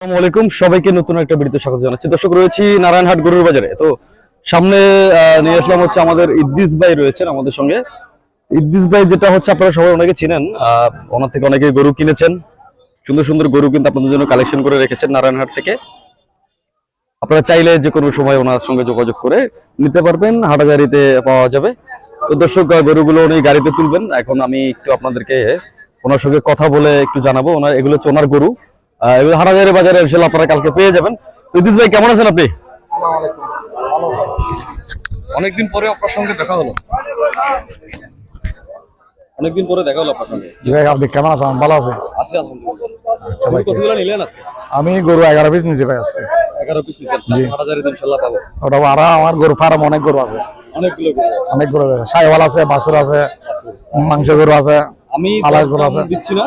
আসসালামু আলাইকুম, সবাইকে নতুন একটা ভিডিওতে স্বাগত জানাচ্ছি। দর্শক, রয়েছি নারায়ণহাট গরুর বাজারে। তো সামনে নিয়ে আসলাম হচ্ছে আমাদের ইদ্রিস ভাই রয়েছেন আমাদের সঙ্গে। ইদ্রিস ভাই যেটা হচ্ছে আপনারা সবাই অনেকে চিনেন, ওনার থেকে অনেকে গরু কিনেছেন। সুন্দর সুন্দর গরু কিন্তু আপনাদের জন্য কালেকশন করে রেখেছেন নারায়ণহাট থেকে। আপনারা চাইলে যে কোনো সময় ওনার সঙ্গে যোগাযোগ করে নিতে পারবেন, হাটাজারিতে পাওয়া যাবে। তো দর্শক, গরুগুলো উনি গাড়িতে তুলবেন। এখন আমি একটু আপনাদেরকে ওনার সঙ্গে কথা বলে একটু জানাবো। এগুলো হচ্ছে ওনার গরু। এগুলো হাটাজারি বাজারে ইনশাআল্লাহ আপনারা কালকে পেয়ে যাবেন। তো ইদ্রিস ভাই, কেমন আছেন আপনি? আসসালামু আলাইকুম। ভালো। অনেকদিন পরে আপনার সঙ্গে দেখা হলো। অনেকদিন পরে দেখা হলো আপনার সঙ্গে। ভাই, আপনি কেমন আছেন? ভালো আছে? আছি আলহামদুলিল্লাহ। আচ্ছা ভাই, কতগুলো নিলেন আজকে? আমি গরু 11 পিস নিয়েছি ভাই আজকে। 11 পিস নিছেন। জি। হাটাজারিতে ইনশাআল্লাহ পাবো। ওটা আর আমার গরু ফার্ম অনেক গরু আছে, অনেকগুলো গরু আছে। অনেক গরু আছে। সাইওয়াল আছে, বাছুর আছে, মাংস গরু আছে, আমি পালার গরু আছে। দিচ্ছি না,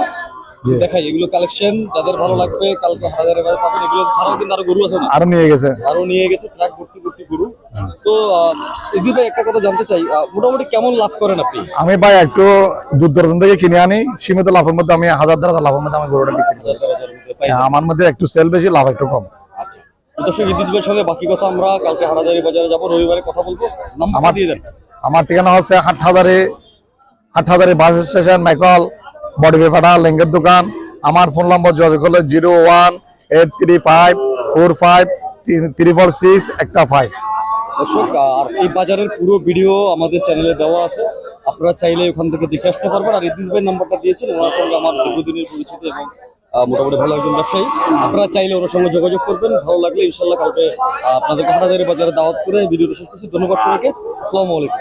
জি। দেখাই এগুলো কালেকশন। যাদের ভালো লাগবে কালকে হাটাজারি বাজারে পাবেন। এগুলো ছাড়াও কিন্তু আরো গরু আছে না? আরো নিয়ে গেছে। আরো নিয়ে গেছে ট্রাক ভর্তি ভর্তি গরু। তো ইদ্রিস ভাই, একটা কথা জানতে চাই, মোটামুটি কেমন লাভ করেন আপনি? আমি ভাই একটু দূর দূরান্ত থেকে কিনে আনি, সীমিত লাভের মধ্যে আমি 1000 লাভের মধ্যে আমি গরুটা বিক্রি করি। আমার মধ্যে একটু সেল বেশি, লাভ একটু কম। আচ্ছা, দর্শক, ইদ্রিস ভাইয়ের সঙ্গে বাকি কথা আমরা কালকে হাটাজারি বাজারে যাবো, রবিবারে কথা বলবো। নাম্বার দিয়ে দেন। আমার ঠিকানা হচ্ছে হাটহাজারি বাস স্টেশন, মেকল, বডি পেপাটা, লেঙ্গের দোকান। আমার ফোন নম্বর যোগাযোগ করলে 0183545346 দর্শক, আর এই বাজারের পুরো ভিডিও আমাদের চ্যানেলে দেওয়া আছে, আপনারা চাইলে ওখান থেকে দেখে আসতে পারবেন। আর ইদ্রিস ভাই নাম্বারটা দিয়েছেন, ওনার সঙ্গে আমার দীর্ঘদিনের পরিচিতি এবং মোটামুটি ভালো একজন ব্যবসায়ী। আপনারা চাইলে ওনার সঙ্গে যোগাযোগ করবেন। ভালো লাগলে ইনশাল্লাহ কালকে আপনাদেরকে হাটাজারি বাজারে দাওয়াত করে ভিডিওটা শেষ করছি। ধন্যবাদ সবাইকে। আসসালামু আলাইকুম।